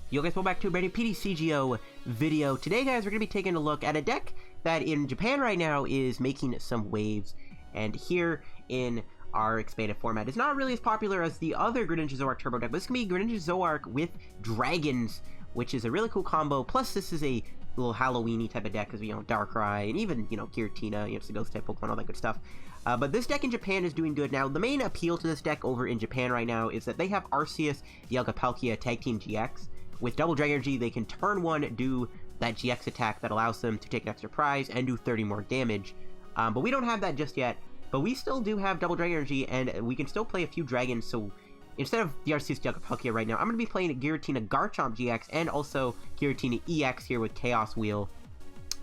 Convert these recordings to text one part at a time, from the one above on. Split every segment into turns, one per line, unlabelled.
Yo guys, welcome back to a brand new PTCGO video. Today guys, we're going to be taking a look at a deck that in Japan right now is making some waves, and here in our expanded format it's not really as popular as the other Greninja Zoroark Turbo deck, but it's going to be Greninja Zoroark with Dragons, which is a really cool combo. Plus this is a little Halloween-y type of deck because, you know, Darkrai and even, you know, Giratina, it's a ghost type Pokemon, all that good stuff. But this deck in Japan is doing good. Now, the main appeal to this deck over in Japan right now is that they have Arceus, Dialga Palkia, Tag Team GX. With Double Dragon Energy, they can turn one, do that GX attack that allows them to take an extra prize and do 30 more damage. But we don't have that just yet. But we still do have Double Dragon Energy, and we can still play a few dragons. So instead of the Arceus Dialga Palkia right now, I'm going to be playing Giratina Garchomp GX and also Giratina-EX here with Chaos Wheel.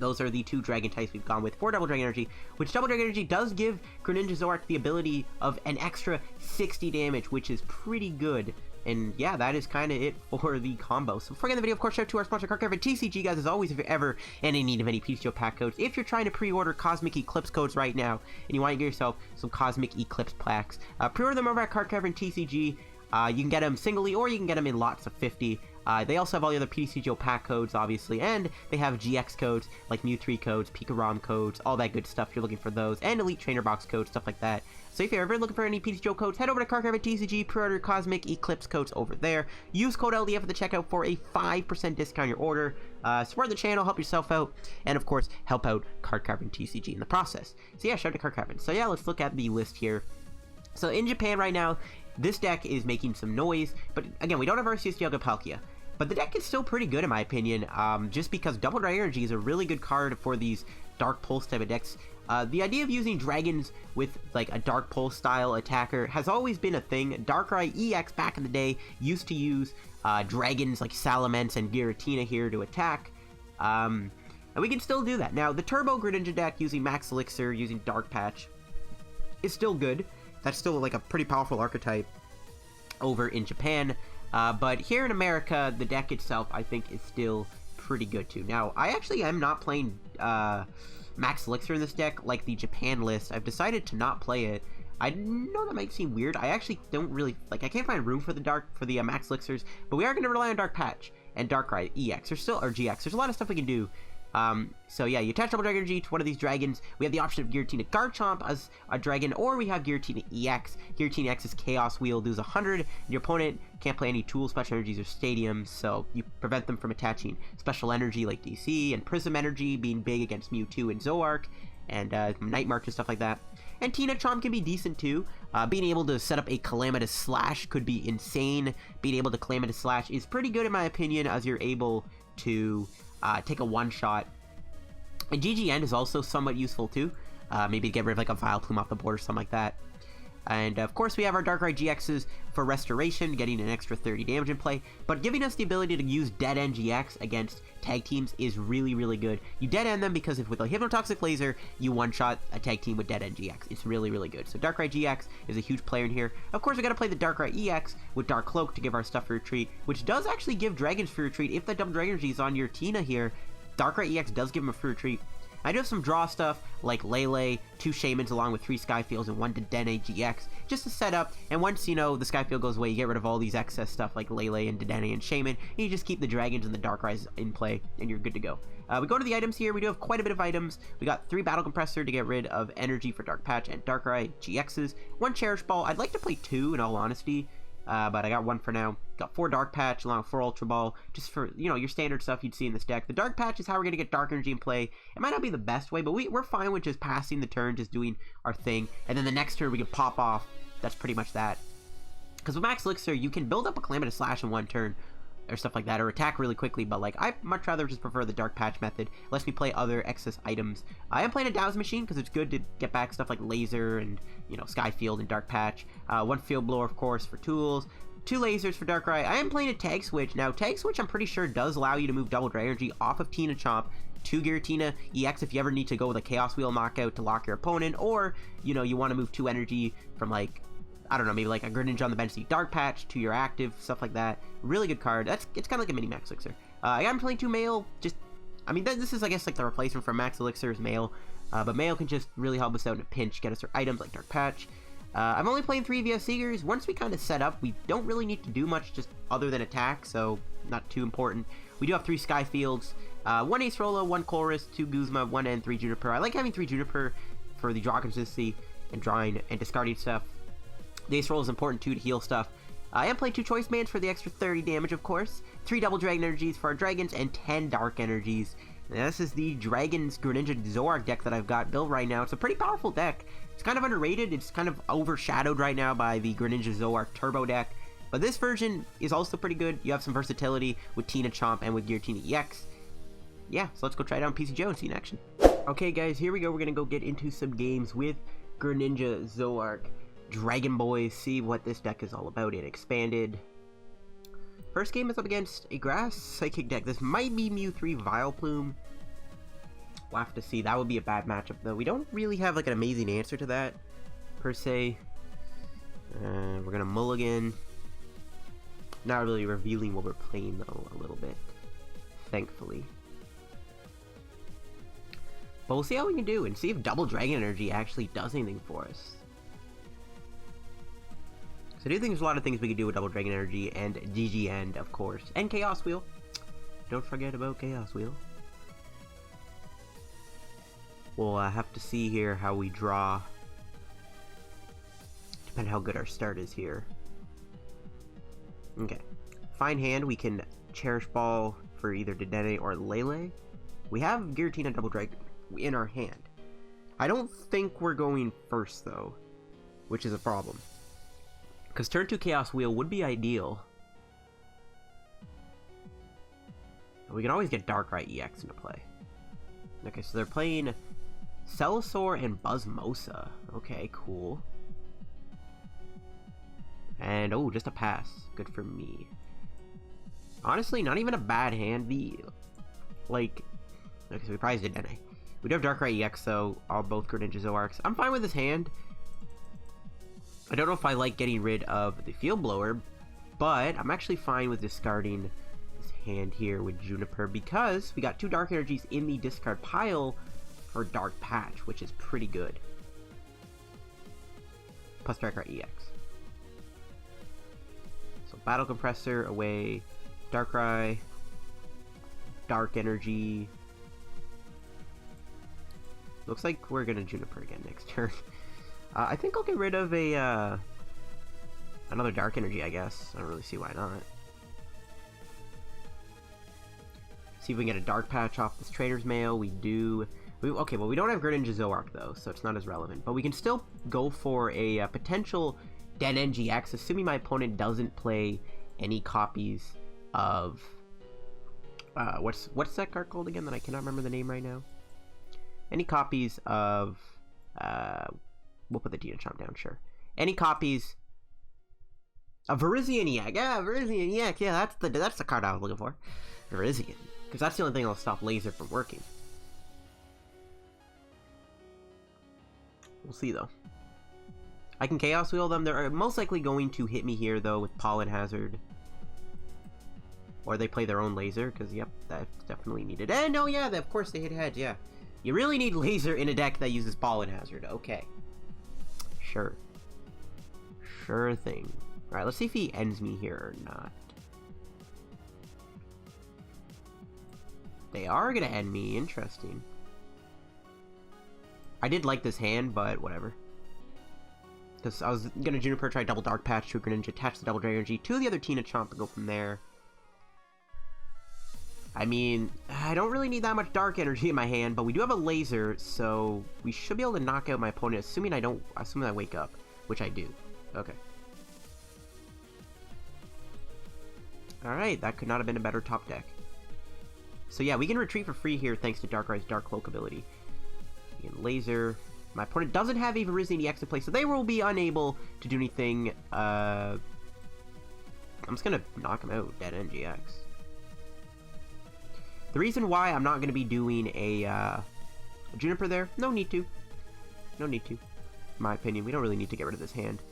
Those are the two dragon types we've gone with for Double Dragon Energy, which Double Dragon Energy does give Greninja Zoroark the ability of an extra 60 damage, which is pretty good. And yeah, that is kind of it for the combo. So before we get the video, of course, shout out to our sponsor, Card TCG, guys. As always, if you're ever in need of any PTCGO pack codes, if you're trying to pre-order Cosmic Eclipse codes right now, and you want to get yourself some Cosmic Eclipse packs, pre-order them over at Card TCG. You can get them singly, or you can get them in lots of 50. They also have all the other PTCGO pack codes, obviously, and they have GX codes, like Mew3 codes, Pika ROM codes, all that good stuff if you're looking for those, and Elite Trainer Box codes, stuff like that. So if you're ever looking for any PTCGO codes, head over to Card TCG, pre-order Cosmic Eclipse codes over there. Use code LDF at the checkout for a 5% discount on your order. Support the channel, help yourself out, and of course, help out Card TCG in the process. So yeah, shout out to Card. So yeah, let's look at the list here. So in Japan right now, this deck is making some noise, but again, we don't have Arceus Dialga Palkia. But the deck is still pretty good in my opinion, just because Double Dragon Energy is a really good card for these Dark Pulse type of decks. The idea of using dragons with like a Dark Pulse style attacker has always been a thing. Darkrai-EX back in the day used to use dragons like Salamence and Giratina here to attack. And we can still do that. Now, the Turbo Greninja deck using Max Elixir, using Dark Patch, is still good. That's still like a pretty powerful archetype over in Japan. But here in America, the deck itself, I think, is still pretty good too. Now, I actually am not playing Max Elixir in this deck like the Japan list. I've decided to not play it. I know that might seem weird. I actually don't really, like, I can't find room for the Max Elixirs, but we are going to rely on Dark Patch and Darkrai-EX, or GX. There's a lot of stuff we can do. So yeah, you attach Double Dragon Energy to one of these dragons. We have the option of Giratina Garchomp as a dragon, or we have Giratina-EX. Giratina-EX's Chaos Wheel does 100, and your opponent can't play any Tool, Special Energies, or Stadiums, so you prevent them from attaching Special Energy like DC, and Prism Energy being big against Mewtwo and Zoroark, and Night March and stuff like that. And Chomp can be decent too. Being able to set up a Calamitous Slash could be insane. Being able to Calamitous Slash is pretty good in my opinion, as you're able to take a one-shot. And GG End is also somewhat useful too. Maybe get rid of like a Vileplume off the board or something like that. And of course we have our Darkrai-GXs for restoration, getting an extra 30 damage in play, but giving us the ability to use Dedenne-GX against tag teams is really, really good. You dead end them because with a Hypnotoxic Laser, you one-shot a tag team with Dedenne-GX. It's really, really good. So Darkrai-GX is a huge player in here. Of course, we gotta play the Darkrai-EX with Dark Cloak to give our stuff for retreat, which does actually give dragons free retreat. If the Double Dragon Energy is on your Tina here, Darkrai-EX does give him a free retreat. I do have some draw stuff like Lele, 2 Shaymins along with 3 Sky Fields and 1 Dedenne-GX just to set up, and once, you know, the Sky Field goes away, you get rid of all these excess stuff like Lele and Dedenne and Shaymin, and you just keep the dragons and the Darkrai's in play, and you're good to go. We go to the items here. We do have quite a bit of items. We got 3 Battle Compressor to get rid of energy for Dark Patch and Darkrai-GXs, 1 Cherish Ball. I'd like to play 2 in all honesty. But I got 1 for now. Got 4 Dark Patch along with 4 Ultra Ball, just for, you know, your standard stuff you'd see in this deck. The Dark Patch is how we're going to get Dark Energy in play. It might not be the best way, but we're fine with just passing the turn, just doing our thing. And then the next turn we can pop off. That's pretty much that. Because with Max Elixir, you can build up a Calamitous Slash in 1 turn, or stuff like that, or attack really quickly, but like I much rather just prefer the Dark Patch method. Lets me play other excess items. I am playing a Dowsing Machine because it's good to get back stuff like Laser and, you know, Sky Field and Dark Patch. 1 Field Blower, of course, for tools. 2 lasers for Darkrai. I am playing a Tag Switch. Now, Tag Switch, I'm pretty sure, does allow you to move Double Dragon Energy off of Chomp to Giratina-EX if you ever need to go with a Chaos Wheel knockout to lock your opponent, or, you know, you want to move 2 energy from, like, I don't know, maybe like a Greninja on the bench, the Dark Patch to your active, stuff like that. Really good card. It's kind of like a mini Max Elixir. I'm playing 2 Mail. Just, I mean, this is, I guess, like the replacement for Max Elixir's Mail, but Mail can just really help us out in a pinch, get us our items like Dark Patch. I'm only playing 3 via Seekers. Once we kind of set up, we don't really need to do much just other than attack, so not too important. We do have 3 Sky Fields, 1 Acerola, 1 Colress, 2 Guzma, 1 and 3 Juniper. I like having 3 Juniper for the draw consistency and drawing and discarding stuff. The Acerola is important too to heal stuff. I am playing 2 Choice Bands for the extra 30 damage, of course. 3 Double Dragon Energies for our Dragons, and 10 Dark Energies. And this is the Dragons Greninja Zoroark deck that I've got built right now. It's a pretty powerful deck. It's kind of underrated. It's kind of overshadowed right now by the Greninja Zoroark Turbo deck. But this version is also pretty good. You have some versatility with Chomp and with Giratina-EX. Yeah, so let's go try it out on PTCGO and see in action. Okay guys, here we go. We're going to go get into some games with Greninja Zoroark. Dragon Boys, see what this deck is all about in Expanded. First game is up against a Grass Psychic deck. This might be Mew 3 Vileplume. We'll have to see. That would be a bad matchup, though. We don't really have like an amazing answer to that, per se. We're going to mulligan. Not really revealing what we're playing, though, a little bit. Thankfully. But we'll see how we can do and see if Double Dragon Energy actually does anything for us. So I do think there's a lot of things we could do with Double Dragon Energy and GG End, of course. And Chaos Wheel. Don't forget about Chaos Wheel. We'll have to see here how we draw. Depending how good our start is here. Okay. Fine hand, we can Cherish Ball for either Dedenne or Lele. We have Giratina Double Dragon in our hand. I don't think we're going first, though, which is a problem. Because turn 2 Chaos Wheel would be ideal. We can always get Darkrai-EX into play. Okay, so they're playing Celosaur and Buzzmosa. Okay, cool. And, oh, just a pass. Good for me. Honestly, not even a bad hand. Okay, so we probably did Dedenne. We do have Darkrai-EX, so all both Greninja Zoroarks. I'm fine with this hand. I don't know if I like getting rid of the Field Blower, but I'm actually fine with discarding this hand here with Juniper because we got 2 Dark Energies in the discard pile for Dark Patch, which is pretty good. Plus Darkrai-EX. So Battle Compressor away, Darkrai, Dark Energy. Looks like we're gonna Juniper again next turn. I think I'll get rid of a another Dark Energy, I guess. I don't really see why not. See if we can get a Dark Patch off this Trainers Mail. We do. Okay, well, we don't have Greninja Zoroark, though, so it's not as relevant. But we can still go for a potential Dedenne-GX, assuming my opponent doesn't play any copies of... what's that card called again that I cannot remember the name right now? Any copies of... we'll put the Chomp down, sure. Any copies of Virizion-EX? Yeah, Virizion-EX. Yeah, that's the card I was looking for. Virizion. Because that's the only thing that'll stop Laser from working. We'll see, though. I can Chaos Wheel them. They're most likely going to hit me here, though, with Pollen Hazard. Or they play their own Laser, because, yep, that's definitely needed. And, oh, yeah, of course they hit heads, yeah. You really need Laser in a deck that uses Pollen Hazard. Okay. Sure. Sure thing. Alright, let's see if he ends me here or not. They are gonna end me. Interesting. I did like this hand, but whatever. Because I was gonna Juniper, try double Dark Patch to a Greninja, attach the Double Dragon Energy to the other Chomp and go from there. I mean, I don't really need that much Dark Energy in my hand, but we do have a Laser, so we should be able to knock out my opponent, assuming I wake up, which I do. Okay. Alright, that could not have been a better top deck. So yeah, we can retreat for free here thanks to Darkrai's Dark Cloak ability. Again, Laser. My opponent doesn't have a Virizion-EX in play, so they will be unable to do anything. I'm just gonna knock him out, Dedenne-GX. The reason why I'm not going to be doing a Juniper there, no need to. No need to. In my opinion, we don't really need to get rid of this hand.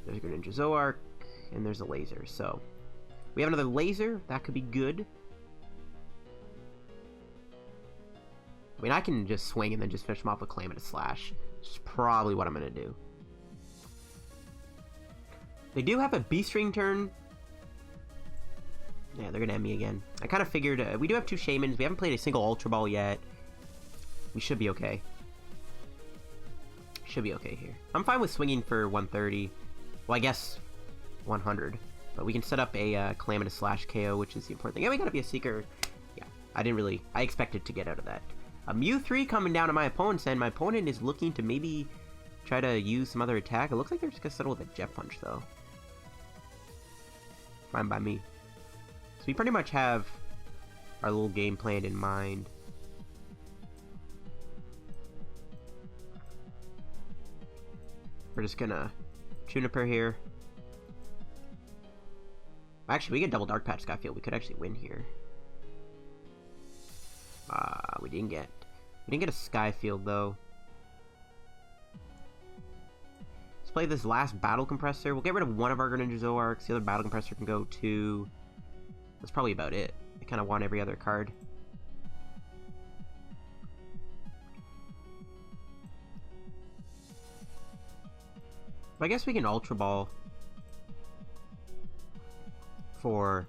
There's a Greninja Zoroark, and there's a Laser. So, we have another Laser. That could be good. I mean, I can just swing and then just finish him off with Calamitous Slash. Which is probably what I'm going to do. They do have a B-string turn. Yeah, they're gonna end me again. I kind of figured, we do have 2 Shaymins. We haven't played a single Ultra Ball yet. We should be okay. Should be okay here. I'm fine with swinging for 130. Well, I guess 100. But we can set up a Calamitous Slash KO, which is the important thing. Yeah, we gotta be a Seeker. Yeah, I expected to get out of that. A Mew 3 coming down to my opponent's end. My opponent is looking to maybe try to use some other attack. It looks like they're just gonna settle with a Jet Punch, though. Fine by me. So we pretty much have our little game plan in mind. We're just gonna Juniper here. Actually, we get double Dark Patch Sky Field. We could actually win here. We didn't get a Sky Field though. Let's play this last Battle Compressor. We'll get rid of one of our Greninja Zoroarks. The other Battle Compressor can go to... That's probably about it. I kind of want every other card. But I guess we can Ultra Ball for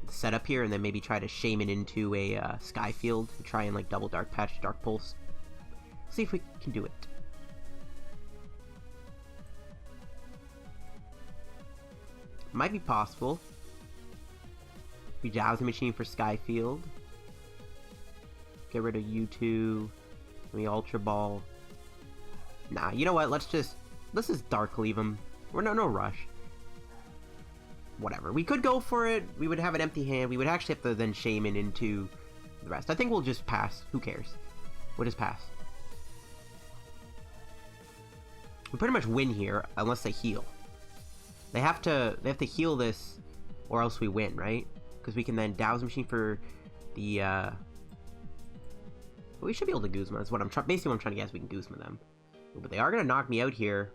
the setup here, and then maybe try to Shaymin into a Sky Field to try and like double Dark Patch, Dark Pulse. See if we can do it. Might be possible. We Dowsing Machine for Sky Field. Get rid of U2. We Ultra Ball. Nah, you know what? Let's just Dark leave him. We're no rush. Whatever. We could go for it. We would have an empty hand. We would actually have to then Shaymin into the rest. I think we'll just pass. Who cares? We'll just pass. We pretty much win here unless they heal. They have to heal this or else we win, right? Because we can then Dowsing Machine for the we should be able to Guzma. That's what I'm trying. Basically, what I'm trying to get is we can Guzma them. But they are gonna knock me out here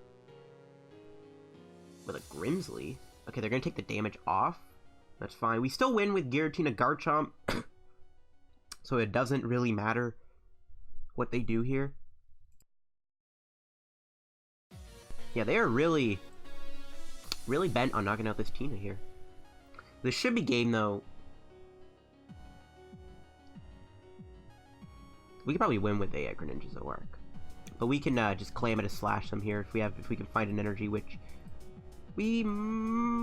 with a Grimsley. Okay, they're gonna take the damage off. That's fine. We still win with Giratina Garchomp, so it doesn't really matter what they do here. Yeah, they are really bent on knocking out this Tina here. This should be game though. We could probably win with a Greninja Zoroark, but we can just Calamitous Slash them here if we can find an energy, which we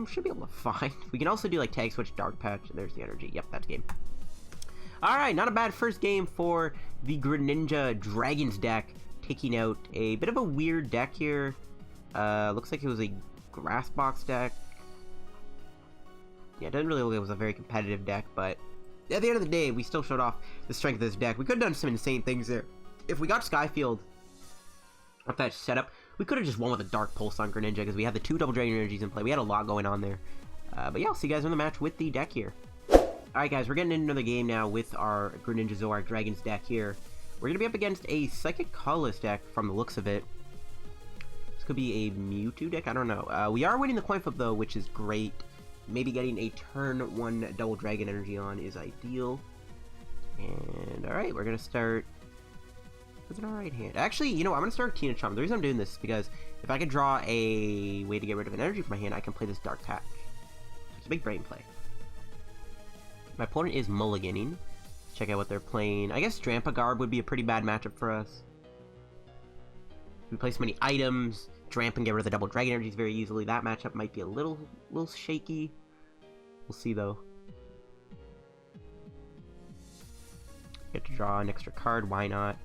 should be able to find. We can also do like Tag Switch, Dark Patch. There's the energy. Yep, that's game. Alright, not a bad first game for the Greninja Dragons deck, taking out a bit of a weird deck here. Looks like it was a Grass Box deck. Yeah, it doesn't really look like it was a very competitive deck, but at the end of the day, we still showed off the strength of this deck. We could have done some insane things there. If we got Sky Field with that setup, we could have just won with a Dark Pulse on Greninja because we had the 2 Double Dragon energies in play. We had a lot going on there. But yeah, I'll see you guys in the match with the deck here. Alright guys, we're getting into another game now with our Greninja Zoroark Dragons deck here. We're going to be up against a Psychic Colorless deck from the looks of it. This could be a Mewtwo deck, I don't know. We are winning the coin flip though, which is great. Maybe getting a turn 1 Double Dragon energy on is ideal. And alright, we're going to start with an alright hand. Actually, you know, I'm going to start Tina Charm. The reason I'm doing this is because if I could draw a way to get rid of an energy from my hand, I can play this Dark Patch. It's a big brain play. My opponent is mulliganing. Let's check out what they're playing. I guess Drampa Garb would be a pretty bad matchup for us. We play so many items. Drampa and get rid of the Double Dragon energies very easily. That matchup might be a little shaky. We'll see though. Get to draw an extra card, why not?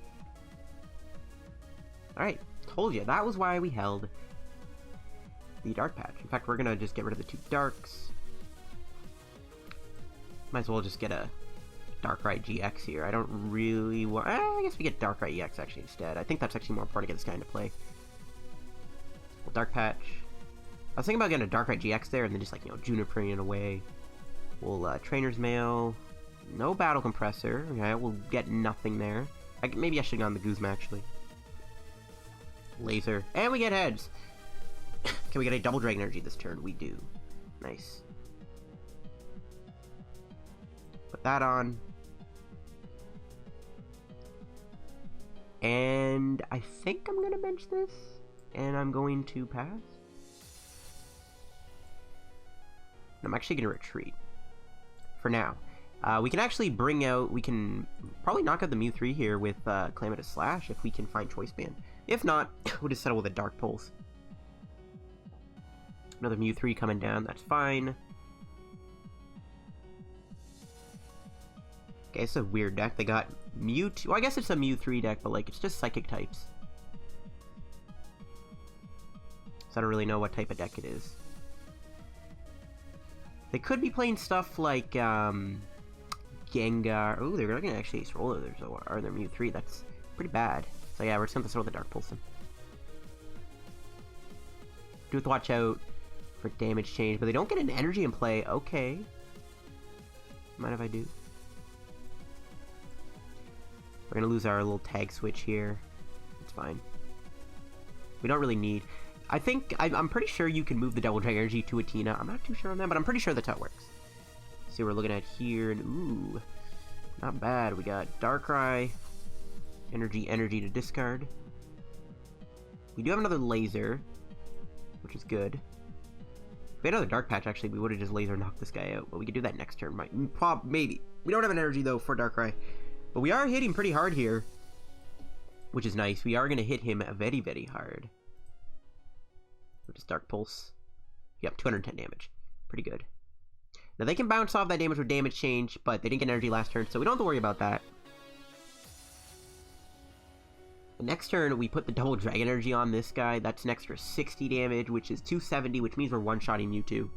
Alright, told you, that was why we held the Dark Patch. In fact, we're gonna just get rid of the 2 Darks. Might as well just get a Darkrai-GX here. I don't really want... I guess we get Darkrai-EX actually instead. I think that's actually more important to get this guy into play. Well, Dark Patch. I was thinking about getting a Darkrai-GX there and then just like, you know, Junipering it away. We'll Trainers Mail. No Battle Compressor. Okay, we'll get nothing there. Maybe I should have gone the Guzma actually. Laser. And we get heads. Can we get a Double Dragon energy this turn? We do. Nice. Put that on. And I think I'm going to bench this. And I'm going to pass. I'm actually going to retreat. For now. We can actually bring out... We can probably knock out the Mew 3 here with Calamitous Slash if we can find Choice Band. If not, we'll just settle with a Dark Pulse. Another Mew 3 coming down. That's fine. Okay, it's a weird deck. They got Mew 2... Well, I guess it's a Mew 3 deck, but, like, it's just Psychic types. So I don't really know what type of deck it is. They could be playing stuff like, Gengar... Oh, they're going to actually Acerola their Mew 3. That's pretty bad. So yeah, we're just going to throw the Dark Pulse in. Do have to watch out for damage change, but they don't get an energy in play. Okay. Mind if I do? We're going to lose our little Tag Switch here. It's fine. We don't really need... I think... I'm pretty sure you can move the Double Dragon Energy to a Tina. I'm not too sure on that, but I'm pretty sure that's how it works. See what we're looking at here, and ooh... Not bad. We got Darkrai. Energy to discard. We do have another Laser, which is good. If we had another Dark Patch, actually, we would have just Laser knocked this guy out, but we could do that next turn. Maybe. We don't have an energy, though, for Darkrai. But we are hitting pretty hard here, which is nice. We are going to hit him very, very hard. Which is Dark Pulse. Yep, 210 damage. Pretty good. Now, they can bounce off that damage with damage change, but they didn't get energy last turn, so we don't have to worry about that. The next turn, we put the Double Dragon Energy on this guy. That's an extra 60 damage, which is 270, which means we're one-shotting Mewtwo.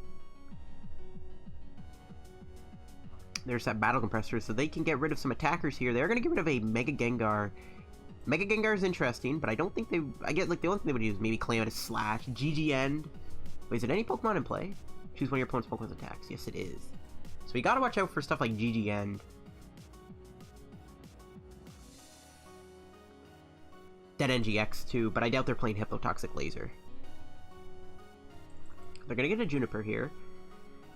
There's that Battle Compressor, so they can get rid of some attackers here. They're going to get rid of a Mega Gengar. Mega Gengar is interesting, but I don't think they... I get, like, the only thing they would use is maybe Calamitous Slash, GG End. Wait, is it any Pokemon in play? Choose one of your opponent's Pokemon's attacks. Yes, it is. So we gotta watch out for stuff like GG End. Dedenne-GX too, but I doubt they're playing Hypnotoxic Laser. They're gonna get a Juniper here.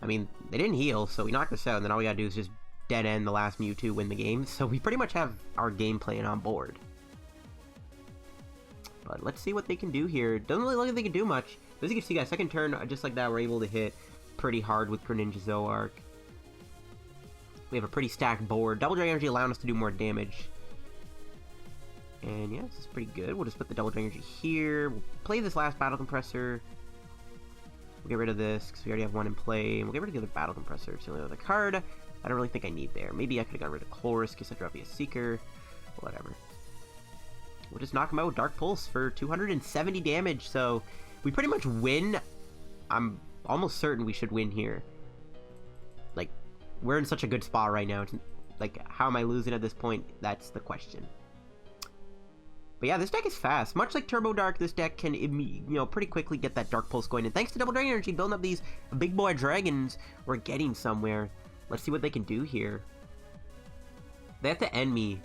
I mean, they didn't heal, so we knocked this out, and then all we gotta do is just dead end the last Mewtwo, win the game. So we pretty much have our game plan on board. But let's see what they can do here. Doesn't really look like they can do much. As you can see, guys, second turn, just like that, we're able to hit pretty hard with Greninja Zoroark. We have a pretty stacked board. Double Dragon Energy allowing us to do more damage. And yeah, this is pretty good. We'll just put the Double Dragon Energy here. We'll play this last Battle Compressor. We'll get rid of this, because we already have one in play. And we'll get rid of the other Battle Compressor. It's the only other card I don't really think I need there. Maybe I could have gotten rid of Colress, because I dropped me a Seeker. Whatever. We'll just knock him out with Dark Pulse for 270 damage, so we pretty much win. I'm almost certain we should win here. Like, we're in such a good spot right now. It's, like, how am I losing at this point? That's the question. But yeah, this deck is fast. Much like Turbo Dark, this deck can, you know, pretty quickly get that Dark Pulse going. And thanks to Double Dragon Energy building up these big boy dragons, we're getting somewhere. Let's see what they can do here. They have to end me.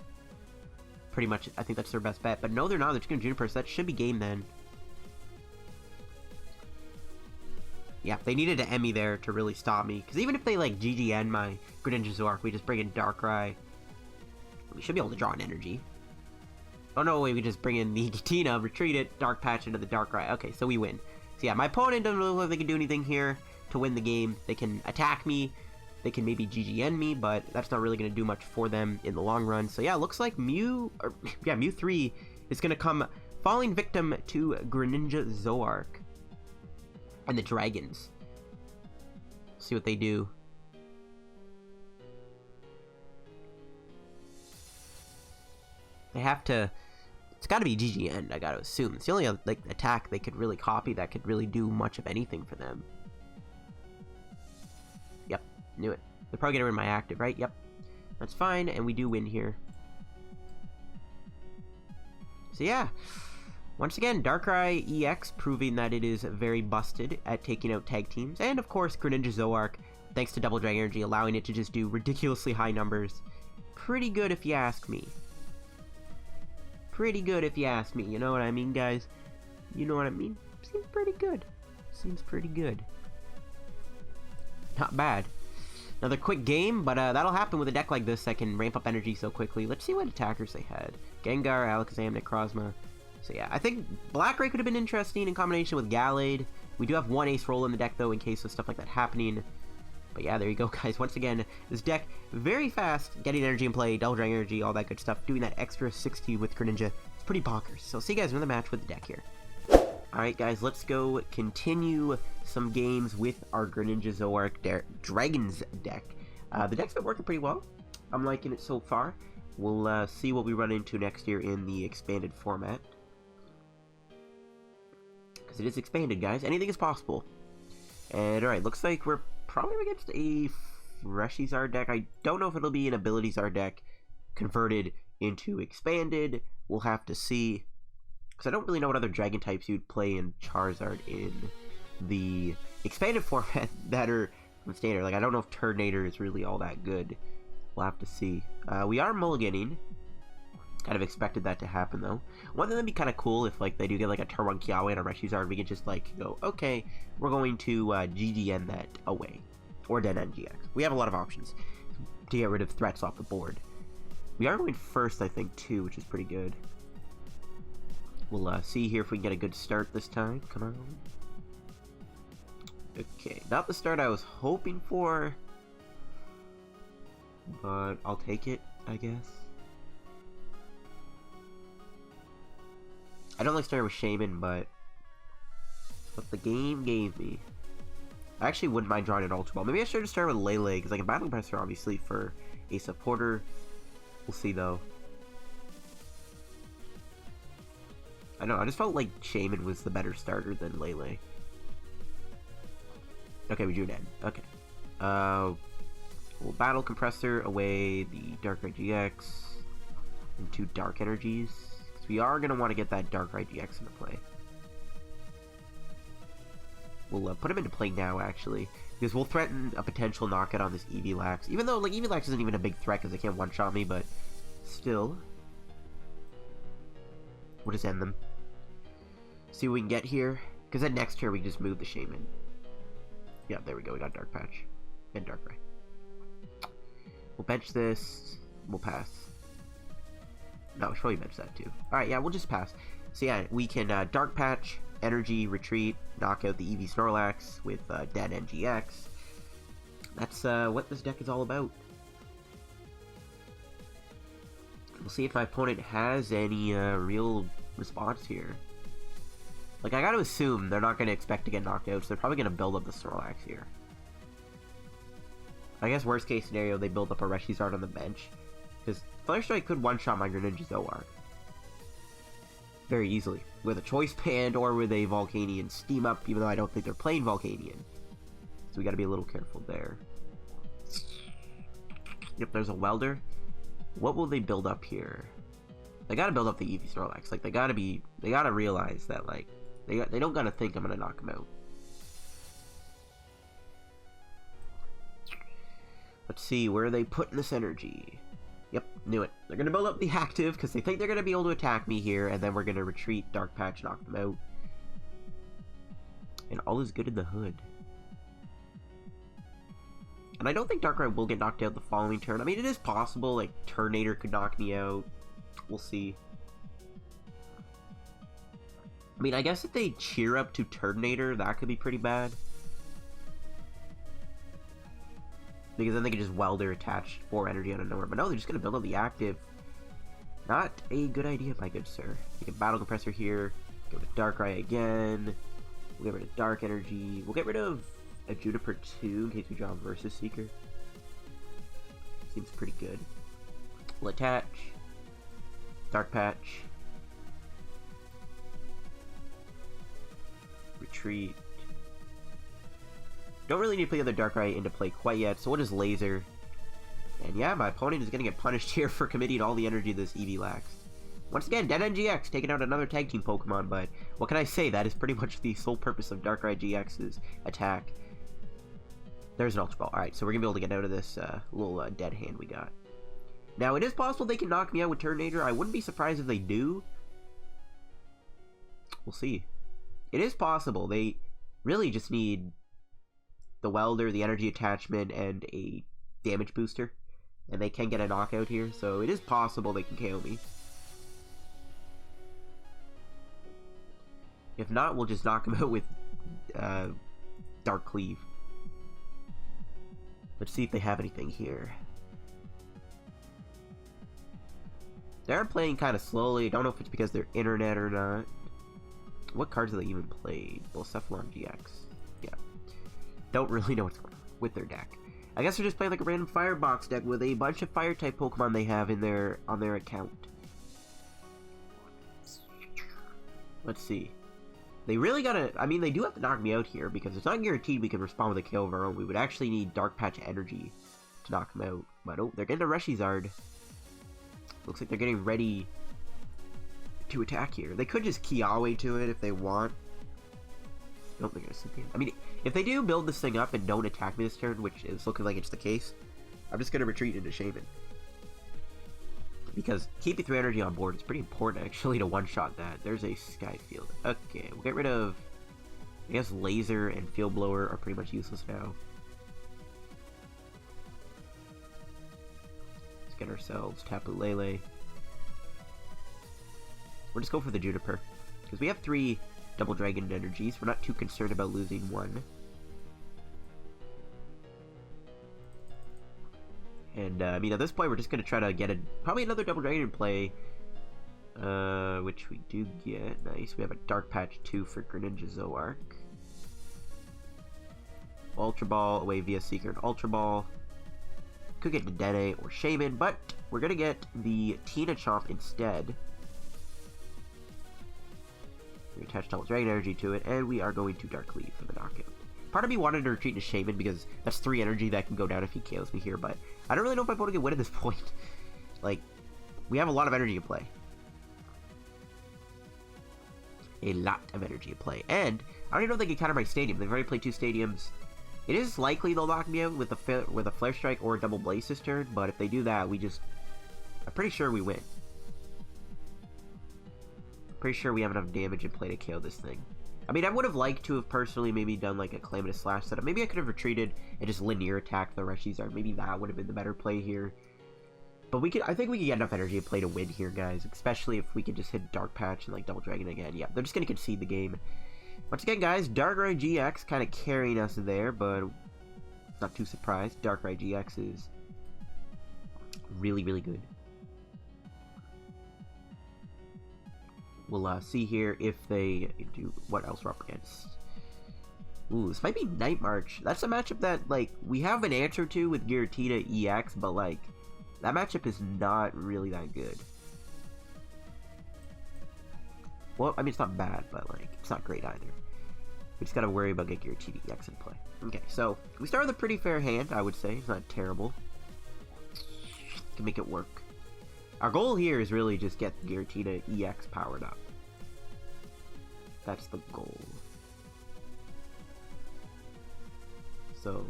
Pretty much, I think that's their best bet. But no, they're not. They're just going to Juniper, so that should be game then. Yeah, they needed to end me there to really stop me. Because even if they, like, GGN my Greninja Zoroark, we just bring in Darkrai. We should be able to draw an energy. Oh no, wait, we just bring in the Giratina, retreat it, Dark Patch into the Darkrai. Okay, so we win. So yeah, my opponent doesn't really look like they can do anything here to win the game. They can attack me. They can maybe GGN me, but that's not really going to do much for them in the long run. So yeah, looks like Mew 3 is going to come falling victim to Greninja Zoroark and the Dragons. See what they do. They have to... It's got to be GGN, I got to assume. It's the only like attack they could really copy that could really do much of anything for them. Yep, knew it. They're probably getting rid of my active, right? Yep. That's fine, and we do win here. So yeah, once again, Darkrai-EX proving that it is very busted at taking out tag teams. And of course, Greninja Zoroark, thanks to Double Dragon Energy, allowing it to just do ridiculously high numbers. Pretty good if you ask me. Pretty good if you ask me. You know what I mean, guys? You know what I mean? Seems pretty good. Seems pretty good. Not bad. Another quick game, but that'll happen with a deck like this that can ramp up energy so quickly. Let's see what attackers they had. Gengar, Alakazam, Necrozma. So yeah, I think Blackray could have been interesting in combination with Gallade. We do have one Acerola in the deck, though, in case of stuff like that happening. But yeah, there you go, guys. Once again, this deck, very fast, getting energy in play, double dragon energy, all that good stuff, doing that extra 60 with Greninja. It's pretty bonkers. So see you guys in another match with the deck here. Alright guys, let's go continue some games with our Greninja Zoroark Dragons deck. The deck's been working pretty well. I'm liking it so far. We'll see what we run into next year in the expanded format. Because it is expanded, guys. Anything is possible. And alright, looks like we're probably against a Reshizard deck. I don't know if it'll be an Ability-Zard deck converted into expanded. We'll have to see. Because I don't really know what other dragon types you'd play in Charizard in the expanded format that are from standard. Like, I don't know if Turtonator is really all that good. We'll have to see. We are mulliganing. Kind of expected that to happen, though. One thing that'd be kind of cool if, like, they do get, like, a turn 1 Kiawe and a Reshizard, we could just, like, go, okay, we're going to GDN that away. Or Dedenne-GX. We have a lot of options to get rid of threats off the board. We are going first, I think, too, which is pretty good. We'll see here if we can get a good start this time. Come on. Okay, not the start I was hoping for, but I'll take it, I guess. I don't like starting with Shaymin, but what the game gave me. I actually wouldn't mind drawing an Ultra Ball. Maybe I should have started with Lele, because I can Battle Compressor, obviously, for a supporter. We'll see, though. I know, I just felt like Shaymin was the better starter than Lele. Okay, we drew an end. Okay. We'll Battle Compressor away the Darkrai-GX into Dark Energies. Because we are going to want to get that Darkrai-GX into play. We'll put him into play now, actually. Because we'll threaten a potential knockout on this Evilax. Even though, like, Evilax isn't even a big threat because they can't one-shot me, but still. We'll just end them. See what we can get here. Because then next turn we can just move the Shaymin. Yeah, there we go. We got Dark Patch. And Darkrai. We'll bench this. We'll pass. No, we should probably bench that too. Alright, yeah, we'll just pass. So yeah, we can Dark Patch, Energy, Retreat, knock out the Eevee Snorlax with Dedenne-GX. That's what this deck is all about. We'll see if my opponent has any real response here. Like, I gotta assume they're not gonna expect to get knocked out, so they're probably gonna build up the Snorlax here. I guess worst case scenario, they build up a Reshizard on the bench. Because Flare Strike could one-shot my Greninja Zoroark very easily. With a Choice Band or with a Volcanion Steam Up, even though I don't think they're playing Volcanion. So we gotta be a little careful there. Yep, there's a Welder. What will they build up here? They gotta build up the Eevee Snorlax. Like, they gotta realize that, like, they don't gotta think I'm gonna knock him out. Let's see, where are they putting this energy? Yep, knew it. They're gonna build up the active, because they think they're gonna be able to attack me here, and then we're gonna retreat, Dark Patch, knock them out. And all is good in the hood. And I don't think Darkrai will get knocked out the following turn. I mean, it is possible, like, Turtonator could knock me out. We'll see. I mean, I guess if they cheer up to Turtonator, that could be pretty bad. Because then they can just Welder attach 4 energy out of nowhere. But no, they're just going to build up the active. Not a good idea, my good sir. You can Battle Compressor here. Go to Darkrai again. We'll get rid of Dark Energy. We'll get rid of a Juniper 2 in case we draw versus Seeker. Seems pretty good. We'll attach. Dark Patch. Retreat. Don't really need to play the other Darkrai into play quite yet, so we'll just Laser. And yeah, my opponent is going to get punished here for committing all the energy to this Evilax. Once again, Dedenne-GX taking out another tag team Pokemon, but what can I say? That is pretty much the sole purpose of Darkrai-GX's attack. There's an Ultra Ball. Alright, so we're going to be able to get out of this little dead hand we got. Now, it is possible they can knock me out with Turtonator. I wouldn't be surprised if they do. We'll see. It is possible. They really just need the Welder, the energy attachment, and a damage booster. And they can get a knockout here, so it is possible they can KO me. If not, we'll just knock him out with Dark Cleave. Let's see if they have anything here. They're playing kind of slowly. Don't know if it's because they're internet or not. What cards do they even play? Acerola GX. Yeah. Don't really know what's going on with their deck. I guess they're just playing like a random Firebox deck with a bunch of Fire-type Pokemon they have in on their account. Let's see. They really gotta... I mean, they do have to knock me out here, because it's not guaranteed we can respond with a KO of our own. We would actually need Dark Patch Energy to knock them out. But oh, they're getting a Reshizard. Looks like they're getting ready to attack here. They could just Kiawe to it if they want. Nope, they're gonna sit there. I mean, if they do build this thing up and don't attack me this turn, which is looking like it's the case, I'm just gonna retreat into Shaymin. Because keeping 3 energy on board is pretty important, actually, to one-shot that. There's a Sky Field. Okay, we'll get rid of... I guess Laser and Field Blower are pretty much useless now. Let's get ourselves Tapu Lele. We'll just go for the Juniper. Because we have 3 Double Dragon energies. We're not too concerned about losing 1. And, I mean, at this point, we're just going to try to get probably another Double Dragon in play. Which we do get. Nice. We have a Dark Patch 2 for Greninja Zoroark. Ultra Ball away via Seeker and Ultra Ball. Could get Dedenne or Shaymin, but we're going to get the Chomp instead. We attach Double Dragon Energy to it, and we are going to Dark Leaf for the knockout. Part of me wanted to retreat into Shaymin because that's 3 energy that can go down if he KOs me here, but I don't really know if my opponent can win at this point. Like, we have a lot of energy to play. A lot of energy to play. And I don't even know if they can counter my stadium. They've already played 2 stadiums. It is likely they'll knock me out with a Flare Strike or a Double Blaze this turn, but if they do that, I'm pretty sure we win. Pretty sure we have enough damage in play to KO this thing. I mean, I would have liked to have personally maybe done like a Calamitous Slash setup. Maybe I could have retreated and just linear attacked the Reshizard. Maybe that would have been the better play here. But I think we can get enough energy to play to win here, guys. Especially if we could just hit Dark Patch and like Double Dragon again. Yeah, they're just going to concede the game. Once again, guys, Darkrai-GX kind of carrying us there, but not too surprised. Darkrai-GX is really, really good. We'll see here if they do what else we're up against. Ooh, this might be Night March. That's a matchup that, like, we have an answer to with Giratina-EX, but, like, that matchup is not really that good. Well, I mean, it's not bad, but, like, it's not great either. We just gotta worry about getting Giratina-EX in play. Okay, so, we start with a pretty fair hand, I would say. It's not terrible. Can make it work. Our goal here is really just get Giratina-EX powered up. That's the goal. So,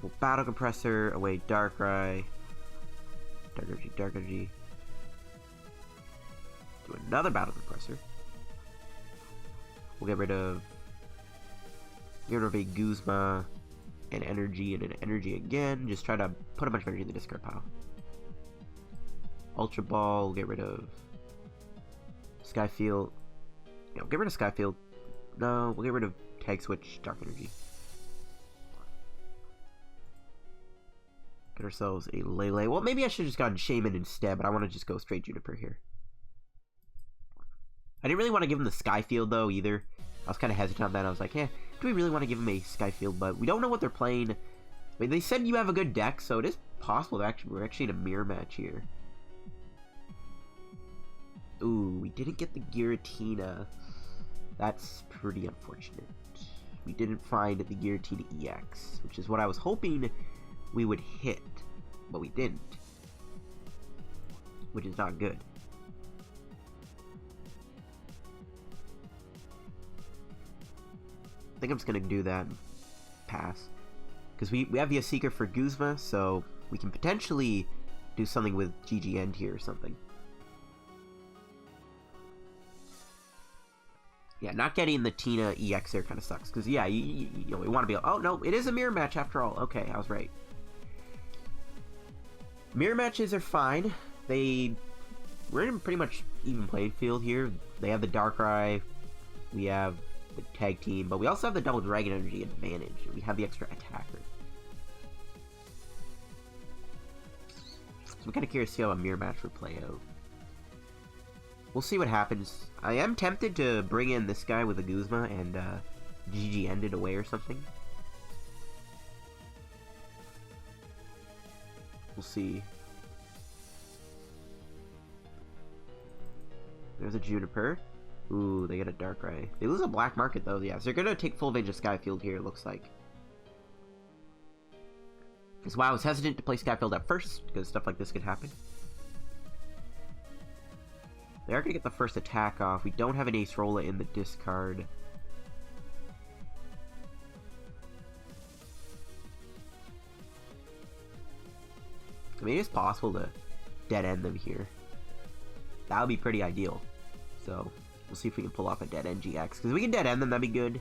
we'll Battle Compressor, away Darkrai. Dark Energy. Do another Battle Compressor. We'll get rid of a Guzma, and Energy, and an Energy again. Just try to put a bunch of energy in the discard pile. Ultra Ball, we'll get rid of Sky Field. Yeah, we'll get rid of Sky Field. No, we'll get rid of Tag Switch, Dark Energy. Get ourselves a Lele. Well, maybe I should have just gotten Shaymin instead, but I want to just go straight Juniper here. I didn't really want to give him the Sky Field, though, either. I was kind of hesitant on that. I was like, do we really want to give him a Sky Field? But we don't know what they're playing. I mean, they said you have a good deck, so it is possible that we're actually in a mirror match here. Ooh, we didn't get the Giratina. That's pretty unfortunate. We didn't find the Giratina-EX, which is what I was hoping we would hit, but we didn't. Which is not good. I think I'm just going to do that and pass. Because we have the Seeker for Guzma, so we can potentially do something with GG End here or something. Yeah, not getting the Tina-EX there kind of sucks. Because, yeah, you know, we want to be... Oh, no, it is a mirror match after all. Okay, I was right. Mirror matches are fine. We're in pretty much even playing field here. They have the Darkrai. We have the tag team. But we also have the Double Dragon Energy advantage. We have the extra attacker. I'm kind of curious to see how a mirror match would play out. We'll see what happens. I am tempted to bring in this guy with a Guzma and GG ended away or something. We'll see. There's a Juniper. Ooh, they get a Darkrai. They lose a black market though, yeah. So they're gonna take full advantage of Sky Field here, it looks like. That's why I was hesitant to play Sky Field at first, because stuff like this could happen. They are gonna get the first attack off. We don't have an Acerola in the discard. I mean, it's possible to dead end them here. That would be pretty ideal. So, we'll see if we can pull off a Dedenne-GX. Because if we can dead end them, that'd be good.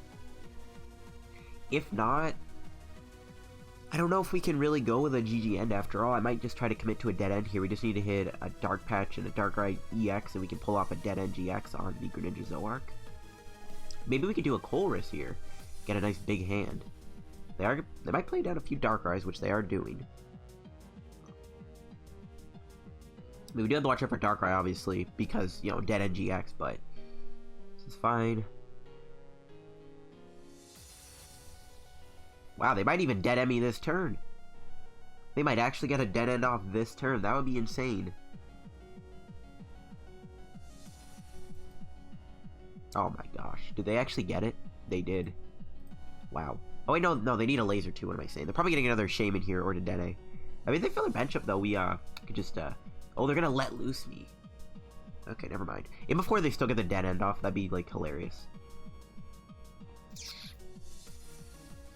If not, I don't know if we can really go with a GG end after all. I might just try to commit to a dead end here. We just need to hit a Dark Patch and a Darkrai-EX, and we can pull off a Dedenne-GX on the Greninja Zoroark. Maybe we could do a Colress here. Get a nice big hand. They might play down a few Darkrai's, which they are doing. I mean, we do have to watch out for Darkrai, obviously, because, you know, Dedenne-GX, but this is fine. Wow, they might even dead end me this turn. They might actually get a dead end off this turn. That would be insane. Oh my gosh. Did they actually get it? They did. Wow. Oh wait, no, they need a laser too, what am I saying? They're probably getting another Shaymin here or Dedenne. I mean, if they fill their bench up though, we could just oh, they're gonna let loose me. Okay, never mind. And before they still get the dead end off, that'd be like hilarious.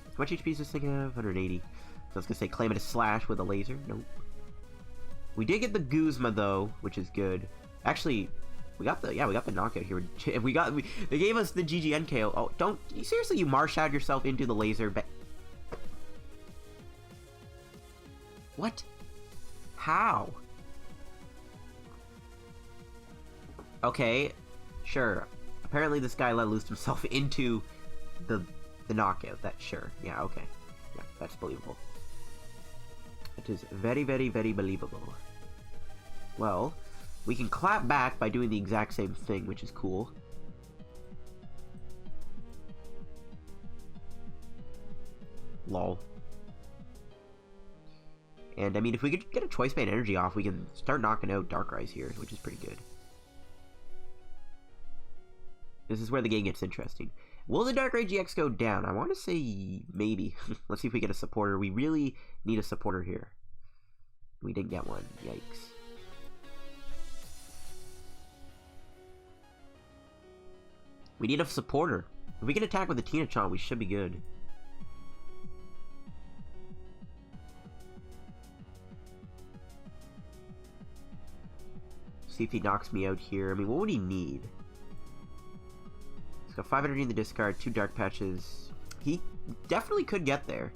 How much HP does this thing have? 180. So I was gonna say claim it a slash with a laser. Nope. We did get the Guzma though, which is good. Actually, we got the knockout here. They gave us the GG KO. Oh, don't seriously, you Marshalled yourself into the laser. What? How? Okay, sure. Apparently this guy let loose himself into the knockout. That's sure. Yeah, okay. Yeah, that's believable. It is very, very, very believable. Well, we can clap back by doing the exact same thing, which is cool. Lol. And I mean, if we could get a Choice Band energy off, we can start knocking out Darkrai's here, which is pretty good. This is where the game gets interesting. Will the Darkrai-GX go down? I want to say maybe. Let's see if we get a supporter. We really need a supporter here. We didn't get one. Yikes. We need a supporter. If we can attack with a Tina-chan, we should be good. See if he knocks me out here. I mean, what would he need? He's got 500 in the discard, 2 Dark Patches. He definitely could get there.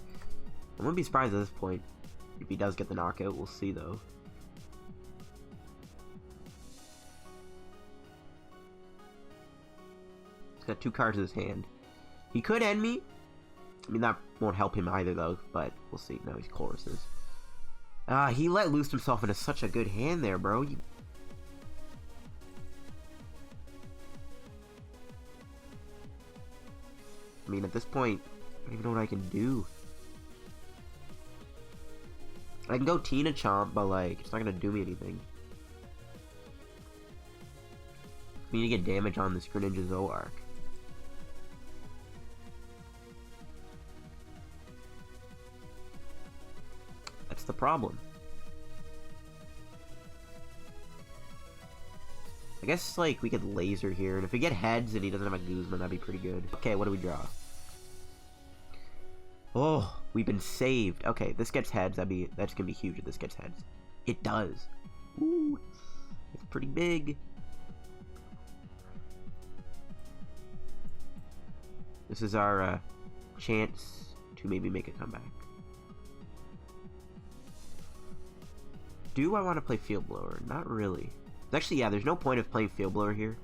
I wouldn't be surprised at this point if he does get the knockout. We'll see, though. He's got 2 cards in his hand. He could end me. I mean, that won't help him either, though, but we'll see. No, he's Colress's. He let loose himself into such a good hand there, bro. I mean, at this point, I don't even know what I can do. I can go Tina-Chomp, but, like, it's not gonna do me anything. We need to get damage on this Greninja Zoroark. That's the problem. I guess, like, we could laser here, and if we get heads and he doesn't have a Guzma, that'd be pretty good. Okay, what do we draw? Oh, we've been saved. Okay, this gets heads. That's gonna be huge if this gets heads. It does. Ooh, it's pretty big. This is our chance to maybe make a comeback. Do I want to play Field Blower? Not really. Actually, yeah, there's no point of playing Field Blower here.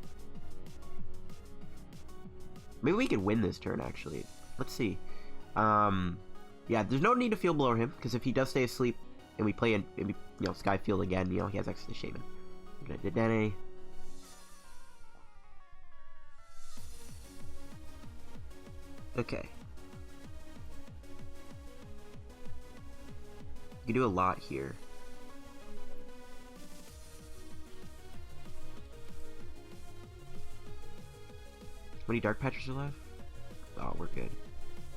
Maybe we could win this turn, actually. Let's see. Yeah, there's no need to Field Blower him, because if he does stay asleep, and we play in, Sky Field again, he has access to Shaymin. We're gonna Dedenne. Okay. You can do a lot here. How many dark patches are left? Oh, we're good.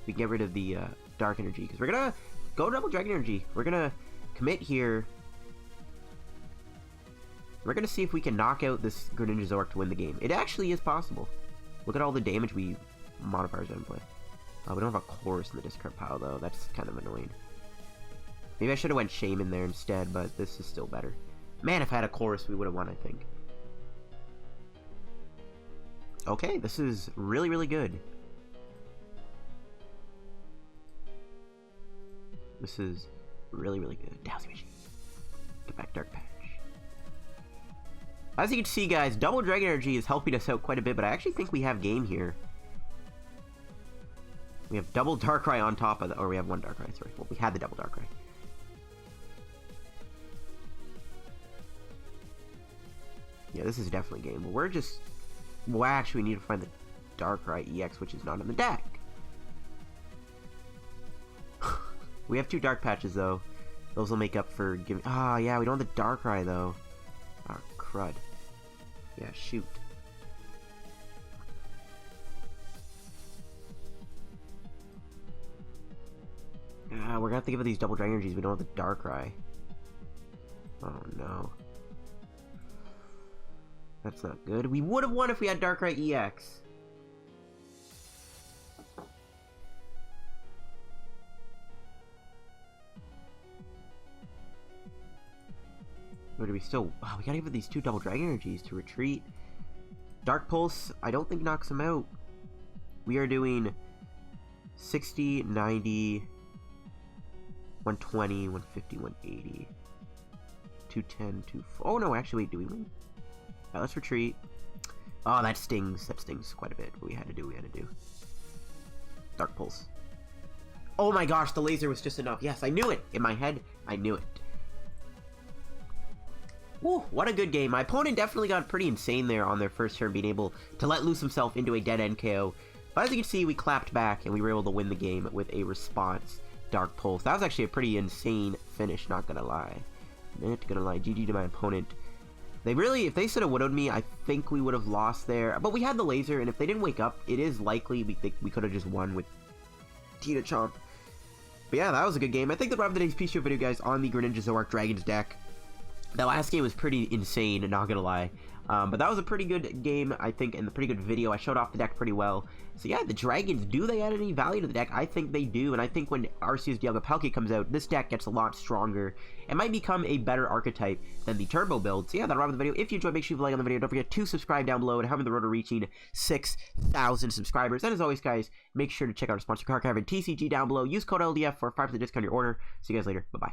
We can get rid of the dark energy because we're gonna go double dragon energy. We're gonna commit here. We're gonna see if we can knock out this Greninja Zoroark to win the game. It actually is possible. Look at all the damage modifiers that in play. We don't have a Colress in the discard pile though. That's kind of annoying. Maybe I should have went Shaymin there instead, but this is still better. Man, if I had a Colress, we would have won, I think. Okay, this is really, really good. This is really, really good. Dowsing Machine. Get back Dark Patch. As you can see, guys, double Dragon Energy is helping us out quite a bit, but I actually think we have game here. We have double Darkrai on top of the... Or we have one Darkrai, sorry. Well, we had the double Darkrai. Yeah, this is definitely game. But we're just... Well, actually, we need to find the Darkrai-EX, which is not in the deck. We have 2 Dark Patches, though. Those will make up for giving... Ah, yeah, we don't have the Darkrai, though. Ah, crud. Yeah, shoot. Ah, we're gonna have to give it these double Dragon Energies. We don't have the Darkrai. Oh, no. That's not good. We would have won if we had Darkrai-EX. Or do we still... Oh, we gotta give it these 2 double Dragon Energies to retreat. Dark Pulse, I don't think knocks him out. We are doing 60, 90, 120, 150, 180, 210, 2... Oh, no, actually, wait, do we win? Let's retreat. Oh, that stings. That stings quite a bit. What we had to do, Dark Pulse. Oh my gosh, the laser was just enough. Yes, I knew it. In my head, I knew it. Woo, what a good game. My opponent definitely got pretty insane there on their first turn, being able to let loose himself into a dead end KO. But as you can see, we clapped back, and we were able to win the game with a response Dark Pulse. That was actually a pretty insane finish, not gonna lie. Not gonna lie. GG to my opponent. They really, if they should have widowed me, I think we would have lost there. But we had the laser, and if they didn't wake up, it is likely we could have just won with Tina Chomp. But yeah, that was a good game. I think that's wrap up today's PTCGO video, guys, on the Greninja Zoroark Dragons deck. That last game was pretty insane, not gonna lie. But that was a pretty good game, I think, and a pretty good video. I showed off the deck pretty well. So yeah, the Dragons, do they add any value to the deck? I think they do, and I think when Arceus Dialga Palkia comes out, this deck gets a lot stronger. It might become a better archetype than the Turbo build. So yeah, that'll wrap up the video. If you enjoyed, make sure you leave a like on the video. Don't forget to subscribe down below and help me the road to reaching 6,000 subscribers. And as always, guys, make sure to check out our sponsor, Card Cavern TCG down below. Use code LDF for 5% discount on your order. See you guys later. Bye-bye.